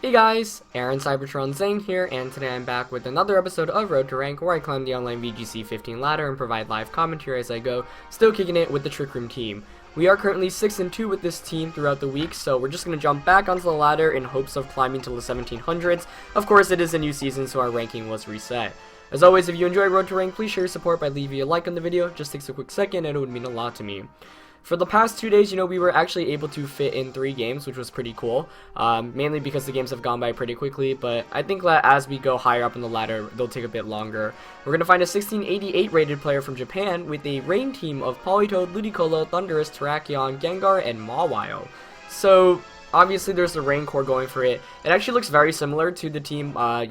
Hey guys, Aaron Cybertron Zane here, and today I'm back with another episode of Road to Rank, where I climb the online VGC 15 ladder and provide live commentary as I go, still kicking it with the Trick Room team. We are currently 6-2 with this team throughout the week, so we're just going to jump back onto the ladder in hopes of climbing to the 1700s. Of course, it is a new season, so our ranking was reset. As always, if you enjoy Road to Rank, please share your support by leaving a like on the video. Just takes a quick second and it would mean a lot to me. For the past 2 days, we were actually able to fit in 3 games, which was pretty cool, mainly because the games have gone by pretty quickly, but I think that as we go higher up in the ladder, they'll take a bit longer. We're going to find a 1688 rated player from Japan with a rain team of Politoed, Ludicolo, Thundurus, Terrakion, Gengar, and Mawile. So obviously there's the rain core going for it. It actually looks very similar to the team, Paul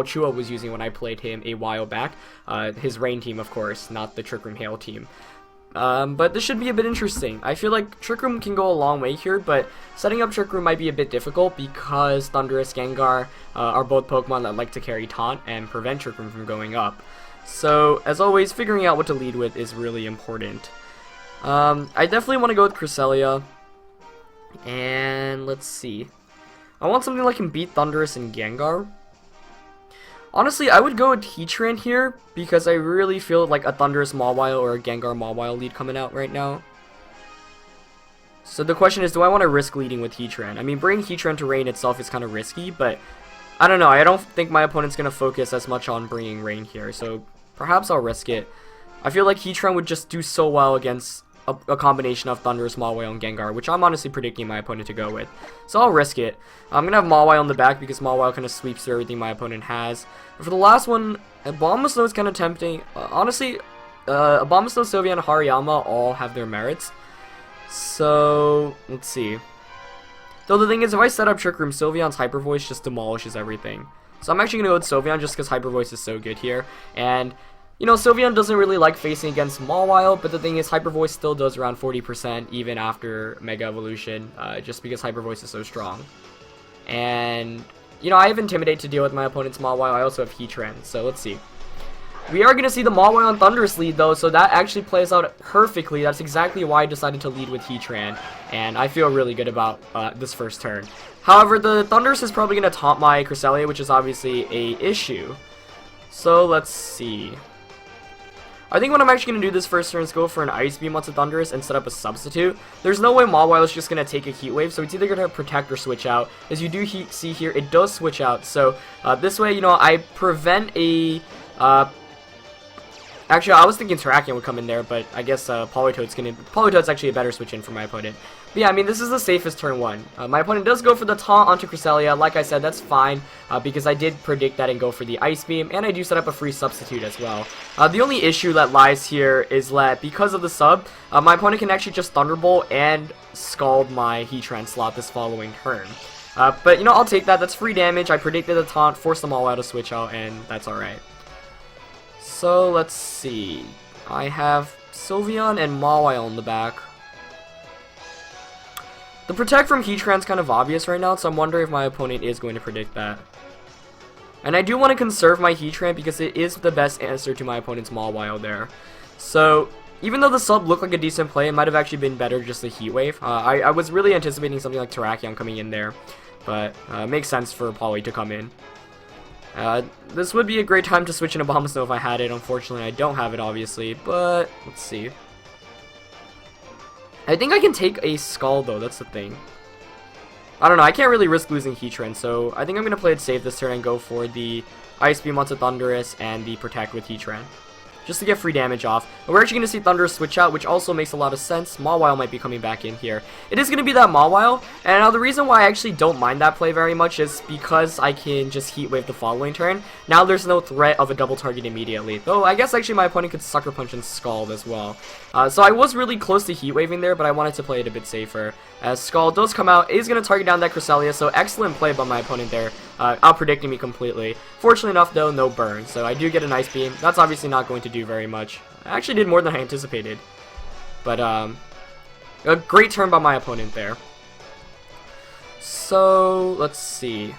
Chua was using when I played him a while back. His rain team, of course, not the Trick Room Hail team. But this should be a bit interesting. I feel like Trick Room can go a long way here, but setting up Trick Room might be a bit difficult because Thundurus, Gengar are both Pokemon that like to carry Taunt and prevent Trick Room from going up. So, as always, figuring out what to lead with is really important. I definitely want to go with Cresselia. And let's see. I want something that can beat Thundurus and Gengar. Honestly, I would go with Heatran here, because I really feel like a Thundurus Mawile or a Gengar Mawile lead coming out right now. So the question is, do I want to risk leading with Heatran? I mean, bringing Heatran to Rain itself is kind of risky, but I don't know. I don't think my opponent's going to focus as much on bringing Rain here, so perhaps I'll risk it. I feel like Heatran would just do so well against a combination of Thundurus, Mawile, and Gengar, which I'm honestly predicting my opponent to go with. So I'll risk it. I'm going to have Mawile in the back because Mawile kind of sweeps through everything my opponent has. And for the last one, Abomasnow is kind of tempting. Honestly, Abomasnow, Sylveon, and Hariyama all have their merits. So, let's see. Though the thing is, if I set up Trick Room, Sylveon's Hyper Voice just demolishes everything. So I'm actually going to go with Sylveon just because Hyper Voice is so good here. And Sylveon doesn't really like facing against Mawile, but the thing is, Hyper Voice still does around 40% even after Mega Evolution, just because Hyper Voice is so strong. And, I have Intimidate to deal with my opponent's Mawile. I also have Heatran, so let's see. We are going to see the Mawile and Thundurus lead, though, so that actually plays out perfectly. That's exactly why I decided to lead with Heatran, and I feel really good about this first turn. However, the Thundurus is probably going to taunt my Cresselia, which is obviously a issue. So, let's see. I think what I'm actually going to do this first turn is go for an Ice Beam onto Thundurus and set up a substitute. There's no way Mawile is just going to take a Heat Wave, so it's either going to Protect or Switch Out. As you do see here, it does Switch Out, so this way, I prevent a... Actually, I was thinking Terrakion would come in there, but I guess Politoed's actually a better switch in for my opponent. But yeah, I mean, this is the safest turn 1. My opponent does go for the Taunt onto Cresselia. Like I said, that's fine, because I did predict that and go for the Ice Beam, and I do set up a free substitute as well. The only issue that lies here is that because of the sub, my opponent can actually just Thunderbolt and Scald my Heatran slot this following turn. But, I'll take that. That's free damage. I predicted the Taunt, forced them all out to switch out, and that's alright. So, let's see. I have Sylveon and Mawile in the back. The Protect from Heatran's kind of obvious right now, so I'm wondering if my opponent is going to predict that. And I do want to conserve my Heatran because it is the best answer to my opponent's Mawile there. So, even though the sub looked like a decent play, it might have actually been better just a Heat Wave. I was really anticipating something like Terrakion coming in there, but it makes sense for Poly to come in. This would be a great time to switch in Abomasnow if I had it. Unfortunately, I don't have it, obviously, but let's see. I think I can take a Scald, though. That's the thing. I don't know. I can't really risk losing Heatran, so I think I'm going to play it safe this turn and go for the Ice Beam onto Thundurus and the Protect with Heatran, just to get free damage off. And we're actually going to see Thundurus switch out, which also makes a lot of sense. Mawile might be coming back in here. It is going to be that Mawile, and now the reason why I actually don't mind that play very much is because I can just Heat Wave the following turn. Now there's no threat of a double target immediately, though I guess actually my opponent could Sucker Punch and Scald as well. So I was really close to Heat Waving there, but I wanted to play it a bit safer. As Scald does come out, it is going to target down that Cresselia, so excellent play by my opponent there, out-predicting me completely. Fortunately enough, though, no burn, so I do get an Ice Beam. That's obviously not going to do very much. I actually did more than I anticipated. But, a great turn by my opponent there. So, let's see.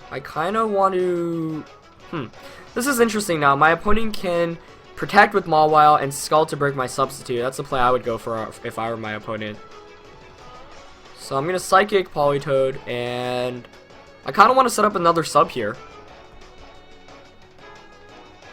I kind of want to... This is interesting now. My opponent can Protect with Mawile, and Scald to break my substitute. That's the play I would go for if I were my opponent. So I'm gonna Psychic Politoed, and I kind of want to set up another sub here.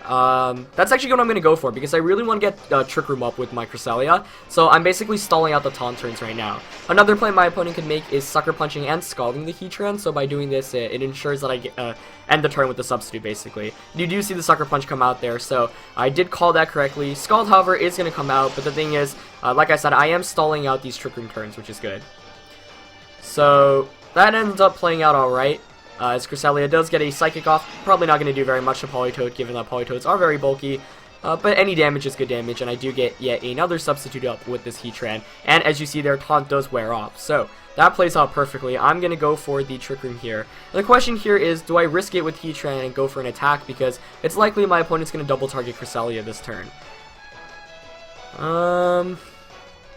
That's actually what I'm going to go for, because I really want to get Trick Room up with my Cresselia, so I'm basically stalling out the taunt turns right now. Another play my opponent could make is Sucker Punching and Scalding the Heatran, so by doing this, it ensures that I get, end the turn with the substitute, basically. You do see the Sucker Punch come out there, so I did call that correctly. Scald, however, is going to come out, but the thing is, like I said, I am stalling out these Trick Room turns, which is good. So that ends up playing out alright. As Cresselia does get a Psychic off, probably not going to do very much to Politoed, given that Politoads are very bulky, but any damage is good damage, and I do get yet another substitute up with this Heatran, and as you see there, Taunt does wear off, so that plays out perfectly. I'm going to go for the Trick Room here. And the question here is, do I risk it with Heatran and go for an attack, because it's likely my opponent's going to double target Cresselia this turn.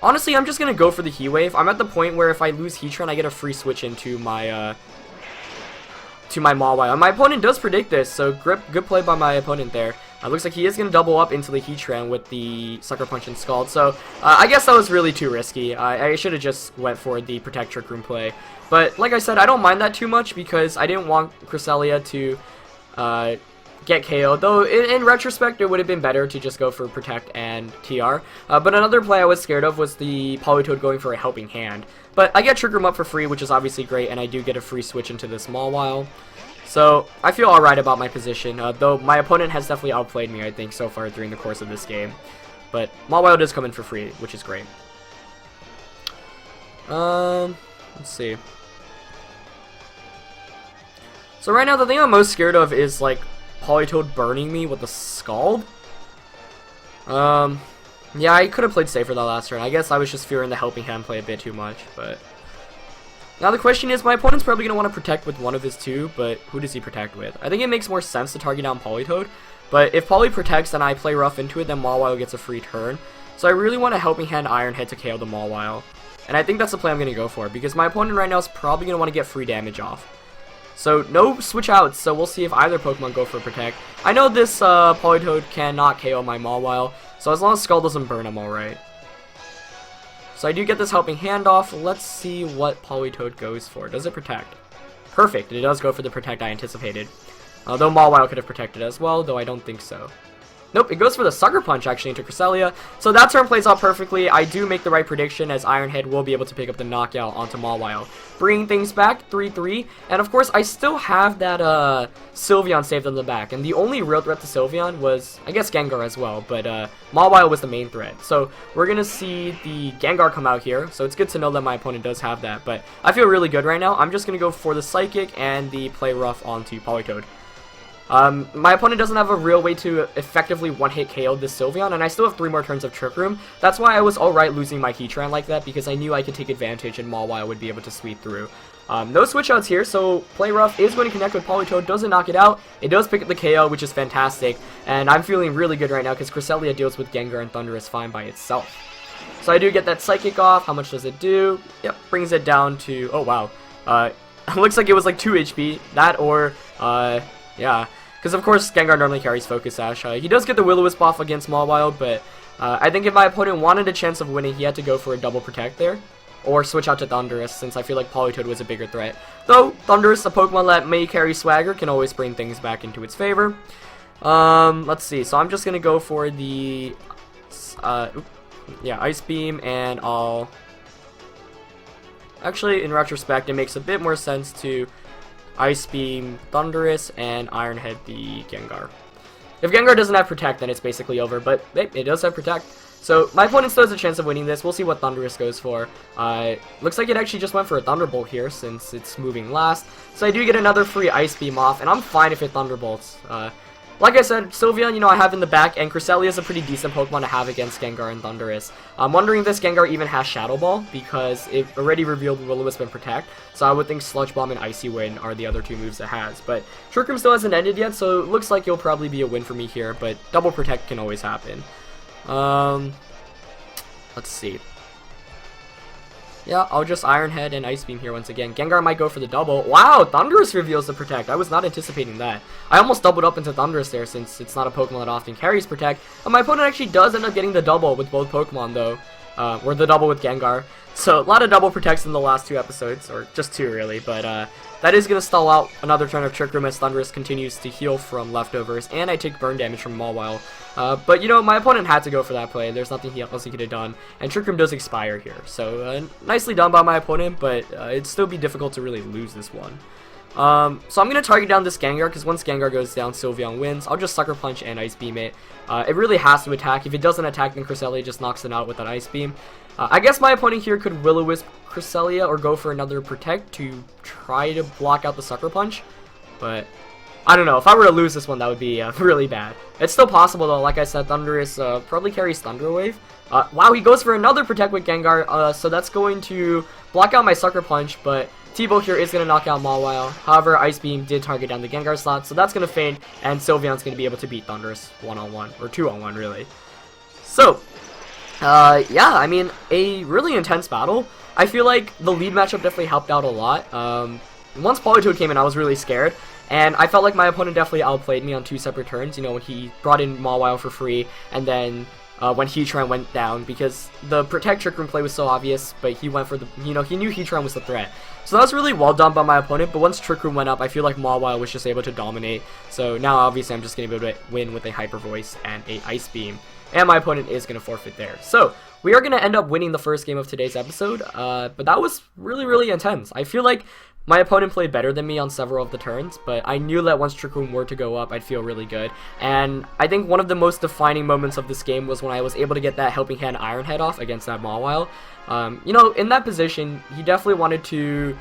Honestly, I'm just going to go for the Heat Wave. I'm at the point where if I lose Heatran, I get a free switch into my Mawile. And my opponent does predict this, so good play by my opponent there. Looks like he is going to double up into the Heatran with the Sucker Punch and Scald, so I guess that was really too risky. I should have just went for the Protect Trick Room play. But like I said, I don't mind that too much, because I didn't want Cresselia to get KO'd, though in retrospect it would have been better to just go for Protect and TR. But another play I was scared of was the Politoed going for a Helping Hand. But I get Trick Room up for free, which is obviously great, and I do get a free switch into this Mawile. So I feel alright about my position, though my opponent has definitely outplayed me, I think, so far during the course of this game. But Mawile does come in for free, which is great. Let's see. So right now, the thing I'm most scared of is, like, Politoed burning me with the Scald. Yeah, I could have played safer that last turn. I guess I was just fearing the Helping Hand play a bit too much, but... Now the question is, my opponent's probably going to want to protect with one of his two, but who does he protect with? I think it makes more sense to target down Politoed, but if Poly protects and I play rough into it, then Mawile gets a free turn. So I really want a Helping Hand Iron Head to KO the Mawile. And I think that's the play I'm going to go for, because my opponent right now is probably going to want to get free damage off. So no switch outs, so we'll see if either Pokemon go for Protect. I know this Politoed cannot KO my Mawile, so as long as Skull doesn't burn, I'm alright. So I do get this Helping Hand off. Let's see what Politoed goes for. Does it Protect? Perfect, it does go for the Protect I anticipated. Though Mawile could have protected as well, though I don't think so. Nope, it goes for the Sucker Punch actually into Cresselia. So that turn plays out perfectly. I do make the right prediction, as Iron Head will be able to pick up the knockout onto Mawile, bringing things back 3-3. And of course, I still have that Sylveon saved on the back. And the only real threat to Sylveon was, I guess, Gengar as well. But Mawile was the main threat. So we're going to see the Gengar come out here. So it's good to know that my opponent does have that. But I feel really good right now. I'm just going to go for the Psychic and the Play Rough onto Politoed. My opponent doesn't have a real way to effectively one-hit KO this Sylveon, and I still have 3 more turns of Trick Room. That's why I was alright losing my Heatran like that, because I knew I could take advantage and Mawile would be able to sweep through. No switch outs here, so Play Rough is going to connect with Politoed, doesn't knock it out. It does pick up the KO, which is fantastic, and I'm feeling really good right now because Cresselia deals with Gengar and Thundurus fine by itself. So I do get that Psychic off. How much does it do? Yep, brings it down to, oh wow, looks like it was like 2 HP, that or, yeah, because of course Gengar normally carries Focus Sash. He does get the Will-O-Wisp off against Mawile, but I think if my opponent wanted a chance of winning, he had to go for a double Protect there, or switch out to Thundurus, since I feel like Politoed was a bigger threat. Though Thundurus, a Pokemon that may carry Swagger, can always bring things back into its favor. Let's see. So I'm just gonna go for the Ice Beam, and I'll actually, in retrospect, it makes a bit more sense to Ice Beam Thundurus and Iron Head the Gengar. If Gengar doesn't have Protect, then it's basically over, but it does have Protect. So my opponent still has a chance of winning this. We'll see what Thundurus goes for. Looks like it actually just went for a Thunderbolt here, since it's moving last. So I do get another free Ice Beam off, and I'm fine if it Thunderbolts. Like I said, Sylveon, you know, I have in the back, and Cresselia is a pretty decent Pokemon to have against Gengar and Thundurus. I'm wondering if this Gengar even has Shadow Ball, because it already revealed Will-O-Wisp and Protect, so I would think Sludge Bomb and Icy Wind are the other 2 moves it has. But Trick Room still hasn't ended yet, so it looks like it'll probably be a win for me here, but double Protect can always happen. Let's see. Yeah, I'll just Iron Head and Ice Beam here once again. Gengar might go for the double. Wow, Thundurus reveals the Protect. I was not anticipating that. I almost doubled up into Thundurus there, since it's not a Pokemon that often carries Protect. And my opponent actually does end up getting the double with both Pokemon, though. or the double with Gengar. So a lot of double protects in the last 2 episodes, or just 2 really, but that is going to stall out another turn of Trick Room as Thundurus continues to heal from leftovers, and I take burn damage from Mawile. But you know, my opponent had to go for that play, there's nothing else he could have done, and Trick Room does expire here. So nicely done by my opponent, but it'd still be difficult to really lose this one. So I'm going to target down this Gengar, because once Gengar goes down, Sylveon wins. I'll just Sucker Punch and Ice Beam it. It really has to attack. If it doesn't attack, then Cresselia just knocks it out with an Ice Beam. I guess my opponent here could Will-O-Wisp Cresselia or go for another Protect to try to block out the Sucker Punch. But I don't know. If I were to lose this one, that would be really bad. It's still possible, though. Like I said, Thundurus probably carries Thunder Wave. Wow, he goes for another Protect with Gengar, so that's going to block out my Sucker Punch, but T-Bow here is going to knock out Mawile. However, Ice Beam did target down the Gengar slot, so that's going to fade, and Sylveon's going to be able to beat Thundurus 1-on-1, or 2-on-1, really. So, yeah, I mean, a really intense battle. I feel like the lead matchup definitely helped out a lot. Once Politoed came in, I was really scared, and I felt like my opponent definitely outplayed me on 2 separate turns, you know, when he brought in Mawile for free, and then when Heatran went down, because the Protect Trick Room play was so obvious, but he went for the, you know, he knew Heatran was the threat. So that was really well done by my opponent, but once Trick Room went up, I feel like Mawile was just able to dominate. So now, obviously, I'm just going to be able to win with a Hyper Voice and a Ice Beam, and my opponent is going to forfeit there. So we are going to end up winning the first game of today's episode, but that was really, really intense. I feel like my opponent played better than me on several of the turns, but I knew that once Trick Room were to go up, I'd feel really good. And I think one of the most defining moments of this game was when I was able to get that Helping Hand Iron Head off against that Mawile. You know, in that position, he definitely wanted to...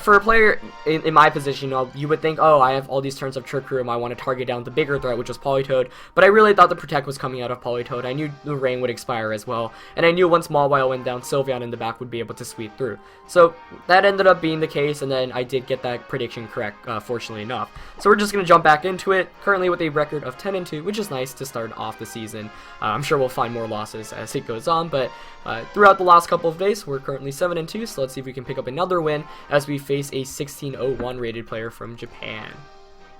for a player in my position, you know, you would think, oh, I have all these turns of Trick Room, I want to target down the bigger threat, which was Politoed, but I really thought the Protect was coming out of Politoed. I knew the Rain would expire as well, and I knew once Mawile went down, Sylveon in the back would be able to sweep through. So that ended up being the case, and then I did get that prediction correct, fortunately enough. So we're just going to jump back into it, currently with a record of 10-2, which is nice to start off the season. I'm sure we'll find more losses as it goes on, but throughout the last couple of days, we're currently 7-2, so let's see if we can pick up another win as we face a 1601 rated player from Japan.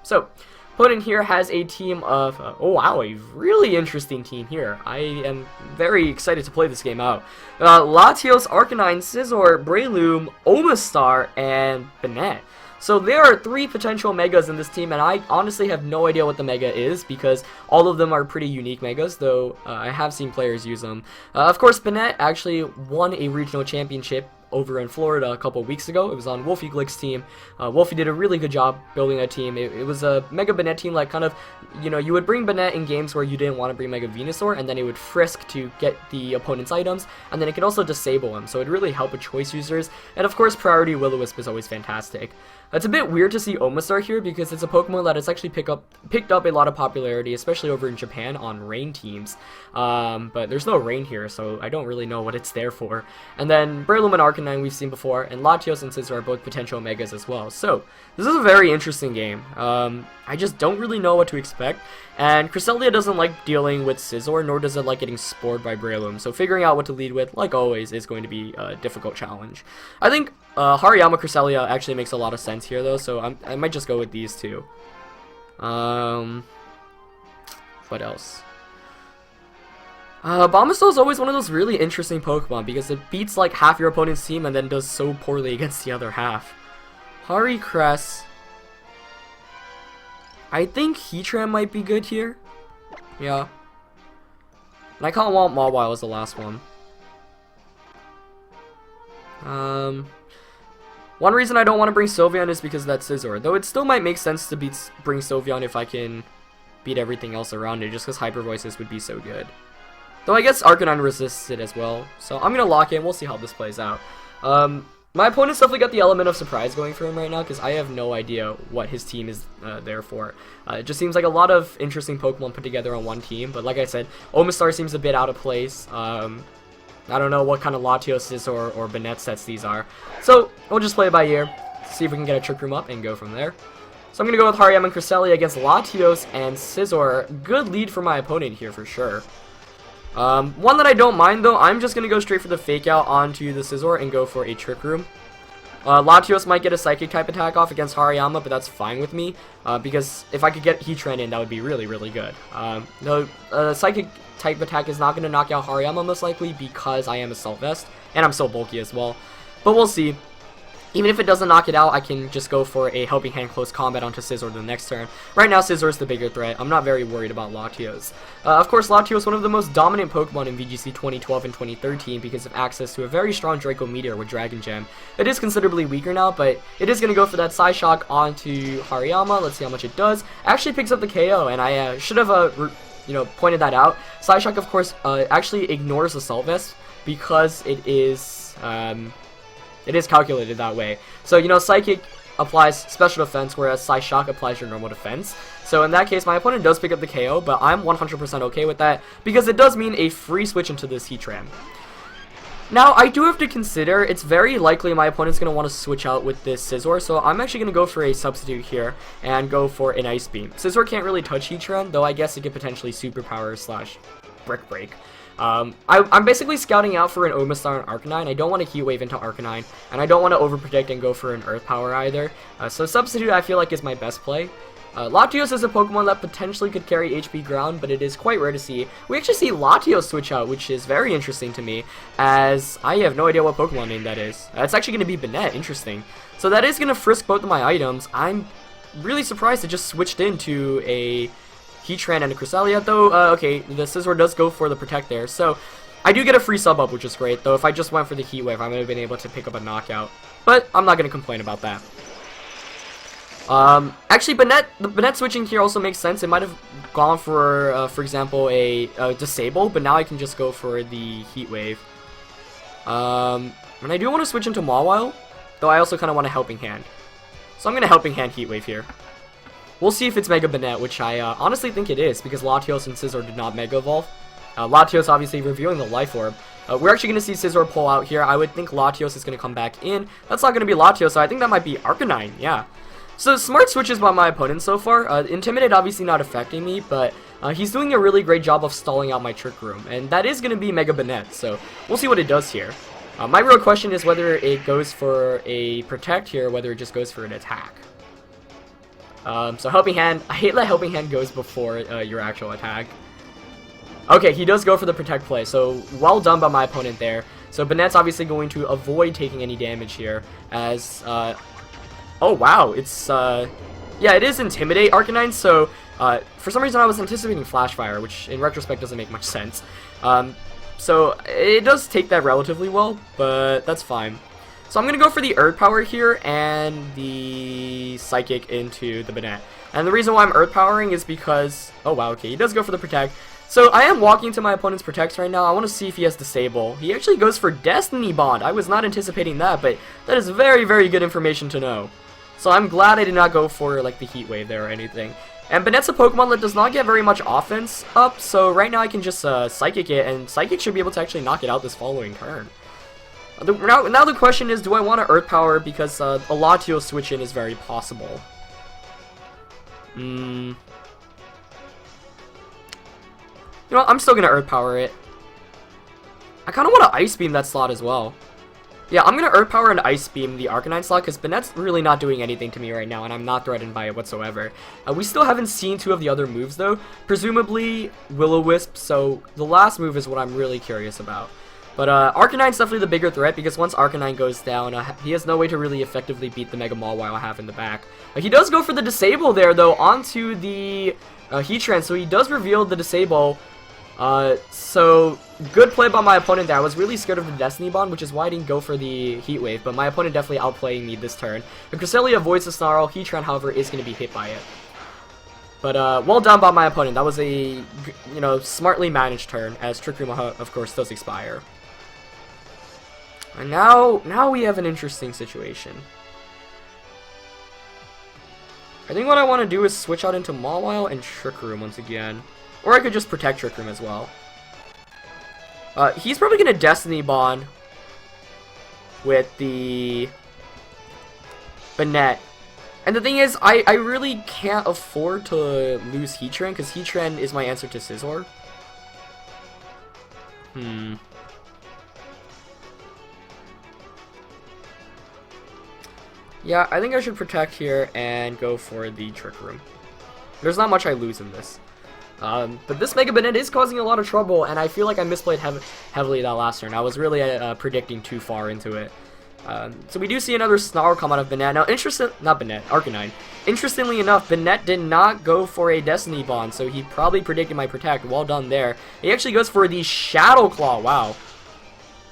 So, opponent here has a team of, oh wow, a really interesting team here. I am very excited to play this game out. Latios, Arcanine, Scizor, Breloom, Omastar, and Banette. So there are 3 potential Megas in this team, and I honestly have no idea what the Mega is, because all of them are pretty unique Megas, though I have seen players use them. Of course, Banette actually won a regional championship over in Florida a couple weeks ago. It was on Wolfie Glick's team. Wolfie did a really good job building a team. It was a Mega Banette team, like kind of, you know, you would bring Banette in games where you didn't want to bring Mega Venusaur, and then it would frisk to get the opponent's items, and then it could also disable him, so it'd really help with choice users. And of course, priority Will-O-Wisp is always fantastic. It's a bit weird to see Omastar here because it's a Pokemon that has actually picked up a lot of popularity, especially over in Japan on Rain teams. But there's no Rain here, so I don't really know what it's there for. And then Breloom and Arcanine we've seen before, and Latios and Scizor are both potential Megas as well. So this is a very interesting game. I just don't really know what to expect. And Cresselia doesn't like dealing with Scizor, nor does it like getting spored by Breloom. So figuring out what to lead with, like always, is going to be a difficult challenge. I think Hariyama Cresselia actually makes a lot of sense here, though, so I might just go with these two. What else? Bombastol is always one of those really interesting Pokemon because it beats like half your opponent's team and then does so poorly against the other half. Hari Cress. I think Heatran might be good here. Yeah. And I kind of want Mawile as the last one. One reason I don't want to bring Sylveon is because that's Scizor, though it still might make sense to bring Sylveon if I can beat everything else around it, just because Hyper Voices would be so good. Though I guess Arcanine resists it as well, so I'm going to lock in, we'll see how this plays out. My opponent's definitely got the element of surprise going for him right now, because I have no idea what his team is there for. It just seems like a lot of interesting Pokemon put together on one team, but like I said, Omastar seems a bit out of place. I don't know what kind of Latios or Banette sets these are. So, we'll just play it by ear, see if we can get a Trick Room up and go from there. So I'm going to go with Hariyama and Cresselia against Latios and Scizor. Good lead for my opponent here for sure. One that I don't mind though, I'm just going to go straight for the Fake Out onto the Scizor and go for a Trick Room. Latios might get a Psychic type attack off against Hariyama, but that's fine with me, because if I could get Heatran in, that would be really, really good. The Psychic type attack is not going to knock out Hariyama most likely, because I am Assault Vest, and I'm so bulky as well. But we'll see. Even if it doesn't knock it out, I can just go for a Helping Hand Close Combat onto Scizor the next turn. Right now, Scizor is the bigger threat. I'm not very worried about Latios. Of course, Latios is one of the most dominant Pokemon in VGC 2012 and 2013 because of access to a very strong Draco Meteor with Dragon Gem. It is considerably weaker now, but it is going to go for that Psyshock onto Hariyama. Let's see how much it does. Actually picks up the KO, and I should have pointed that out. Psyshock, of course, actually ignores Assault Vest because it is calculated that way. So, Psychic applies special defense, whereas Psyshock applies your normal defense. So in that case, my opponent does pick up the KO, but I'm 100% okay with that, because it does mean a free switch into this Heatran. Now, I do have to consider, it's very likely my opponent's going to want to switch out with this Scizor, so I'm actually going to go for a substitute here, and go for an Ice Beam. Scizor can't really touch Heatran, though I guess it could potentially Superpower / Brick Break. I'm basically scouting out for an Omastar and Arcanine. I don't want to Heat Wave into Arcanine, and I don't want to overprotect and go for an Earth Power either. So Substitute I feel like is my best play. Latios is a Pokemon that potentially could carry HP Ground, but it is quite rare to see. We actually see Latios switch out, which is very interesting to me, as I have no idea what Pokemon name that is. It's actually going to be Banette, interesting. So that is going to frisk both of my items. I'm really surprised it just switched into a Heatran and a Cresselia, though, okay, the Scizor does go for the Protect there, so I do get a free sub-up, which is great, though if I just went for the Heat Wave, I would have been able to pick up a knockout, but I'm not going to complain about that. Actually, the Banette switching here also makes sense. It might have gone for example, a Disable, but now I can just go for the Heat Wave. And I do want to switch into Mawile, though I also kind of want a Helping Hand, so I'm going to Helping Hand Heat Wave here. We'll see if it's Mega Banette, which I honestly think it is, because Latios and Scizor did not Mega Evolve. Latios obviously revealing the Life Orb. We're actually going to see Scizor pull out here. I would think Latios is going to come back in. That's not going to be Latios, so I think that might be Arcanine, yeah. So smart switches by my opponent so far. Intimidate obviously not affecting me, but he's doing a really great job of stalling out my Trick Room. And that is going to be Mega Banette, so we'll see what it does here. My real question is whether it goes for a Protect here, or whether it just goes for an attack. So Helping Hand, I hate that Helping Hand goes before your actual attack. Okay, he does go for the Protect play, so well done by my opponent there. So Banette's obviously going to avoid taking any damage here, as, oh wow, it's, yeah, it is Intimidate Arcanine, so, for some reason I was anticipating Flash Fire, which in retrospect doesn't make much sense. So it does take that relatively well, but that's fine. So I'm going to go for the Earth Power here and the Psychic into the Banette. And the reason why I'm Earth Powering is because, oh wow, okay, he does go for the Protect. So I am walking to my opponent's Protects right now. I want to see if he has Disable. He actually goes for Destiny Bond. I was not anticipating that, but that is very, very good information to know. So I'm glad I did not go for like the Heat Wave there or anything. And Banette's a Pokemon that does not get very much offense up, so right now I can just Psychic it, and Psychic should be able to actually knock it out this following turn. Now the question is, do I want to Earth Power, because a Latios switch-in is very possible. You know, I'm still going to Earth Power it. I kind of want to Ice Beam that slot as well. Yeah, I'm going to Earth Power and Ice Beam the Arcanine slot, because Banette's really not doing anything to me right now, and I'm not threatened by it whatsoever. We still haven't seen two of the other moves, though. Presumably Will-O-Wisp, so the last move is what I'm really curious about. But Arcanine's definitely the bigger threat, because once Arcanine goes down, he has no way to really effectively beat the Mega Mawile I have in the back. He does go for the Disable there, though, onto the Heatran, so he does reveal the Disable. So good play by my opponent there. I was really scared of the Destiny Bond, which is why I didn't go for the Heat Wave, but my opponent definitely outplaying me this turn. The Cresselia avoids the Snarl. Heatran, however, is going to be hit by it. But well done by my opponent. That was a, smartly managed turn, as Trick Room, of course, does expire. And now we have an interesting situation. I think what I want to do is switch out into Mawile and Trick Room once again. Or I could just Protect Trick Room as well. He's probably going to Destiny Bond with the Banette. And the thing is, I really can't afford to lose Heatran, because Heatran is my answer to Scizor. Yeah, I think I should protect here and go for the Trick Room. There's not much I lose in this. But this Mega Banette is causing a lot of trouble, and I feel like I misplayed heavily that last turn. I was really predicting too far into it. So we do see another Snarl come out of Banette. Now, Arcanine. Interestingly enough, Banette did not go for a Destiny Bond, so he probably predicted my Protect. Well done there. He actually goes for the Shadow Claw. Wow.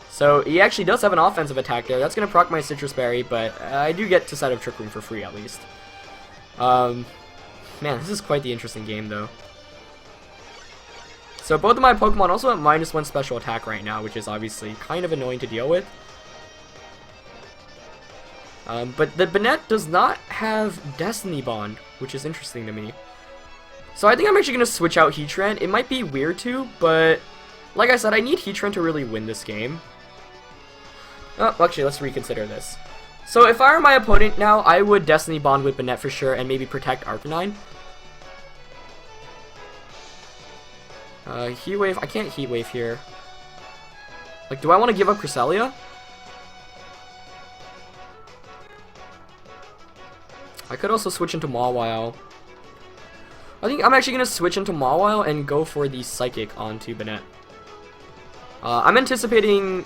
So he actually does have an offensive attack there. That's going to proc my Citrus Berry, but I do get to set up Trick Room for free at least. Man, this is quite the interesting game, though. So both of my Pokemon also have -1 special attack right now, which is obviously kind of annoying to deal with. But the Banette does not have Destiny Bond, which is interesting to me. So I think I'm actually going to switch out Heatran. It might be weird to, but like I said, I need Heatran to really win this game. Oh, actually, let's reconsider this. So if I were my opponent now, I would Destiny Bond with Banette for sure, and maybe protect Arcanine. Heat Wave. I can't Heat Wave here. Like, do I want to give up Cresselia? I could also switch into Mawile. I think I'm actually going to switch into Mawile and go for the Psychic onto Banette. I'm anticipating...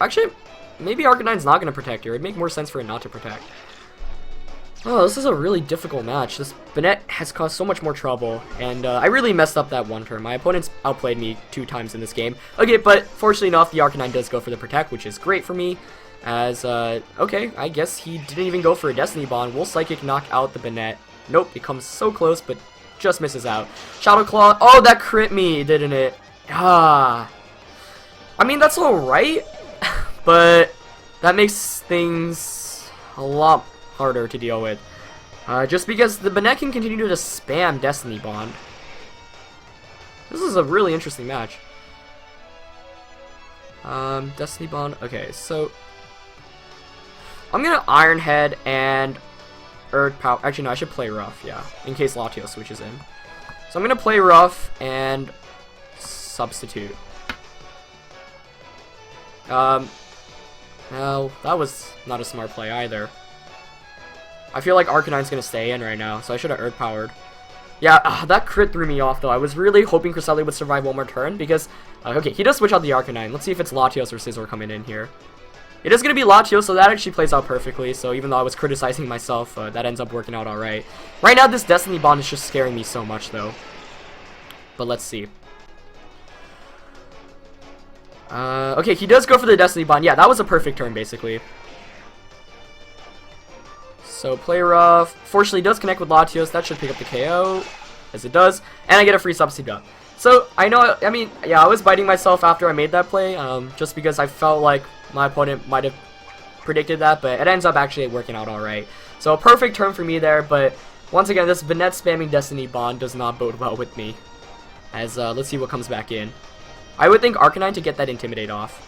Actually, maybe Arcanine's not going to protect here. It'd make more sense for it not to protect. Oh, this is a really difficult match. This Banette has caused so much more trouble, and I really messed up that one turn. My opponents outplayed me 2 times in this game. Okay, but fortunately enough, the Arcanine does go for the Protect, which is great for me. As, okay, I guess he didn't even go for a Destiny Bond. Will Psychic knock out the Banette? Nope, it comes so close, but just misses out. Shadow Claw. Oh, that crit me, didn't it? Ah. I mean, that's alright, but that makes things a lot harder to deal with. Just because the Banette can continue to spam Destiny Bond. This is a really interesting match. Destiny Bond. Okay, so I'm gonna Iron Head and Earth Power. Actually, no, I should play Rough, yeah, in case Latios switches in. So I'm gonna play Rough and substitute. Well, that was not a smart play either. I feel like Arcanine's gonna stay in right now, so I should have Earth Powered. Yeah, that crit threw me off though. I was really hoping Cresselia would survive one more turn because, okay, he does switch out the Arcanine. Let's see if it's Latios or Scizor coming in here. It is gonna be Latios, so that actually plays out perfectly. So even though I was criticizing myself, that ends up working out alright. Right now, this Destiny Bond is just scaring me so much though. But let's see. Okay, he does go for the Destiny Bond. Yeah, that was a perfect turn basically. So play Rough. Fortunately, does connect with Latios. That should pick up the KO, as it does, and I get a free substitute up. So I know. I mean, yeah, I was biting myself after I made that play, just because I felt like my opponent might have predicted that, but it ends up actually working out all right. So a perfect turn for me there. But once again, this Banette spamming Destiny Bond does not bode well with me. As let's see what comes back in. I would think Arcanine to get that Intimidate off.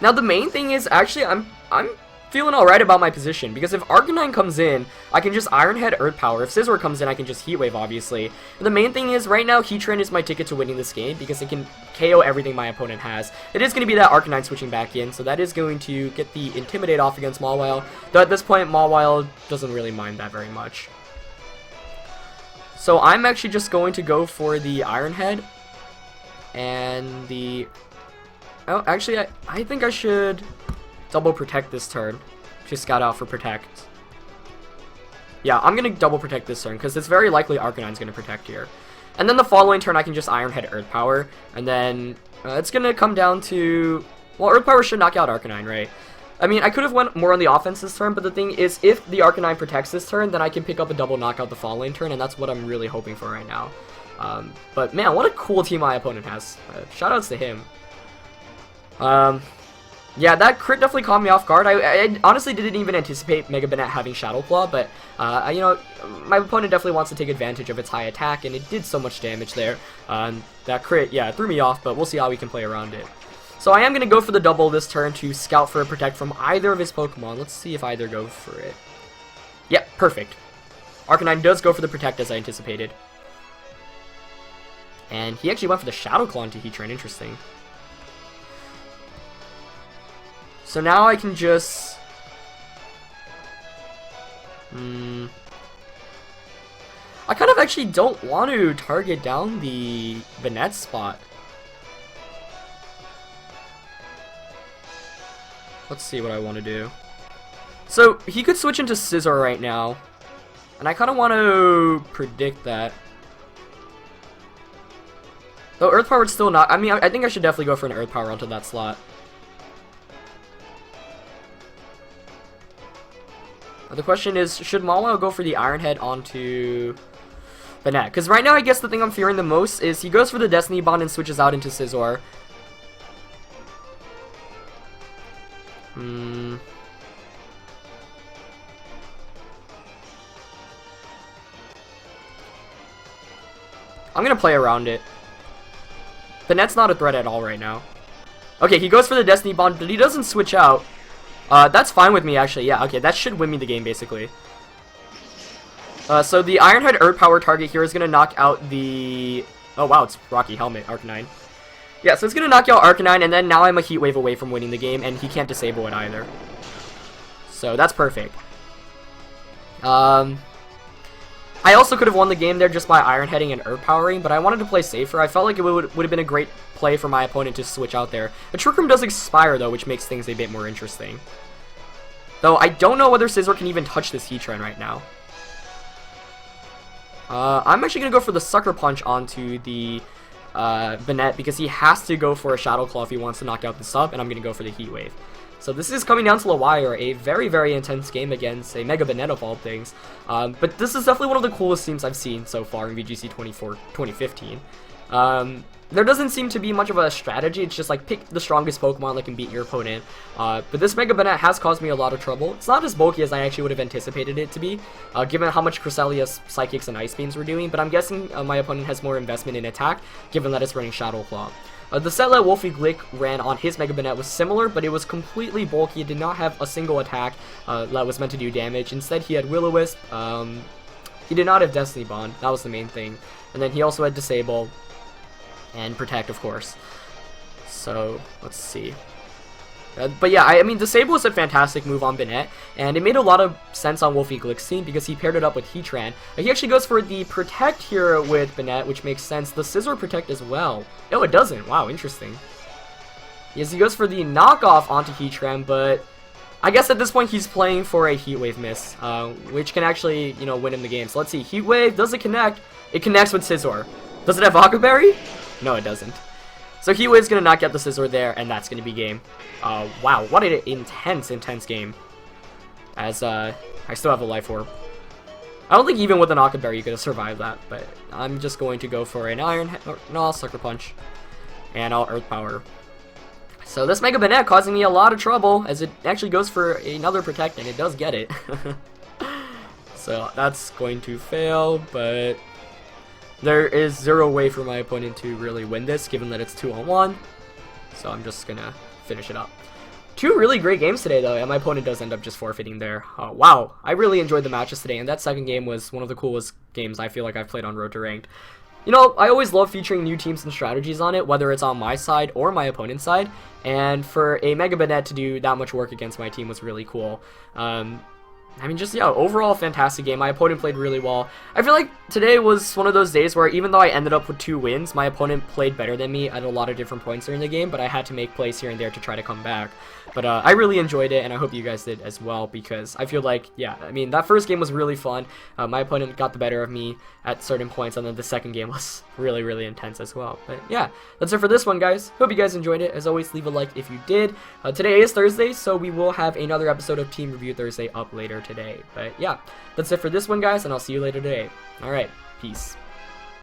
Now the main thing is actually I'm feeling alright about my position, because if Arcanine comes in, I can just Iron Head Earth Power. If Scizor comes in, I can just Heat Wave, obviously. And the main thing is, right now, Heatran is my ticket to winning this game, because it can KO everything my opponent has. It is going to be that Arcanine switching back in, so that is going to get the Intimidate off against Mawile, though at this point, Mawile doesn't really mind that very much. So I'm actually just going to go for the Iron Head, and the... Oh, actually, I think I should double Protect this turn. Just scout out for Protect. Yeah, I'm going to double Protect this turn, because it's very likely Arcanine's going to Protect here. And then the following turn, I can just Iron Head Earth Power, and then it's going to come down to... Well, Earth Power should knock out Arcanine, right? I mean, I could have went more on the offense this turn, but the thing is, if the Arcanine protects this turn, then I can pick up a double knockout the following turn, and that's what I'm really hoping for right now. But man, what a cool team my opponent has. Shoutouts to him. Yeah, that crit definitely caught me off guard. I honestly didn't even anticipate Mega Banette having Shadow Claw, but, you know, my opponent definitely wants to take advantage of its high attack, and it did so much damage there. That crit, yeah, threw me off, but we'll see how we can play around it. So I am going to go for the double this turn to scout for a Protect from either of his Pokemon. Let's see if either go for it. Yep, perfect. Arcanine does go for the Protect as I anticipated. And he actually went for the Shadow Claw into Heatran, interesting. So now I can just I kind of actually don't want to target down the Banette spot. Let's see what I want to do. So, he could switch into Scissor right now. And I kind of want to predict that. Though Earth Power would still not... I mean, I think I should definitely go for an Earth Power onto that slot. The question is, should Malwao go for the Iron Head onto Banette? Because right now, I guess the thing I'm fearing the most is he goes for the Destiny Bond and switches out into Scizor. I'm gonna play around it. Banette's not a threat at all right now. Okay, he goes for the Destiny Bond, but he doesn't switch out. That's fine with me, actually. Yeah, okay, that should win me the game, basically. So the Iron Head Earth Power target here is gonna knock out the... Oh, wow, it's Rocky Helmet, Arcanine. Yeah, so it's gonna knock out Arcanine, and then now I'm a Heat Wave away from winning the game, and he can't disable it either. So that's perfect. I also could have won the game there just by Iron Heading and Earth Powering, but I wanted to play safer. I felt like it would have been a great play for my opponent to switch out there. The Trick Room does expire, though, which makes things a bit more interesting. Though, I don't know whether Scizor can even touch this Heatran right now. I'm actually going to go for the Sucker Punch onto the Banette, because he has to go for a Shadow Claw if he wants to knock out the sub, and I'm going to go for the Heat Wave. So this is coming down to a wire, a very, very intense game against a Mega Banette of all things. But this is definitely one of the coolest teams I've seen so far in VGC 2015. There doesn't seem to be much of a strategy, it's just like pick the strongest Pokemon that can beat your opponent. But this Mega Banette has caused me a lot of trouble. It's not as bulky as I actually would have anticipated it to be, given how much Cresselia's Psychics and Ice Beams were doing, but I'm guessing my opponent has more investment in attack, given that it's running Shadow Claw. The set that Wolfie Glick ran on his Mega Banette was similar, but it was completely bulky. It did not have a single attack that was meant to do damage. Instead, he had Will-O-Wisp. He did not have Destiny Bond. That was the main thing. And then he also had Disable and Protect, of course. So, let's see. But yeah, I mean, Disable is a fantastic move on Banette, and it made a lot of sense on Wolfie Glick's team because he paired it up with Heatran. He actually goes for the Protect here with Banette, which makes sense. The Scizor Protect as well. No, it doesn't. Wow, interesting. Yes, he goes for the knockoff onto Heatran, but I guess at this point he's playing for a Heat Wave miss, which can actually, you know, win him the game. So let's see. Heat Wave, does it connect? It connects with Scizor. Does it have Aqua Berry? No, it doesn't. So Heat Wave's gonna knock out the Scizor there, and that's gonna be game. Wow, what an intense game. As, I still have a Life Orb. I don't think even with an Aqua Berry you could have survived that, but I'm just going to go for an I'll Sucker Punch. And I'll Earth Power. So this Mega Banette causing me a lot of trouble, as it actually goes for another Protect, and it does get it. So that's going to fail, but there is zero way for my opponent to really win this, given that it's 2-on-1. So I'm just gonna finish it up. Two really great games today, though, and my opponent does end up just forfeiting there. Wow, I really enjoyed the matches today, and that second game was one of the coolest games I feel like I've played on Road to Ranked. You know, I always love featuring new teams and strategies on it, whether it's on my side or my opponent's side, and for a Mega Banette to do that much work against my team was really cool. I mean, just, yeah, overall fantastic game. My opponent played really well. I feel like today was one of those days where even though I ended up with 2 wins, my opponent played better than me at a lot of different points during the game, but I had to make plays here and there to try to come back. But I really enjoyed it, and I hope you guys did as well, because I feel like, yeah, I mean, that first game was really fun. My opponent got the better of me at certain points, and then the second game was really, really intense as well. But yeah, that's it for this one, guys. Hope you guys enjoyed it. As always, leave a like if you did. Today is Thursday, so we will have another episode of Team Review Thursday up later today. But yeah, that's it for this one, guys, and I'll see you later today. Alright, peace.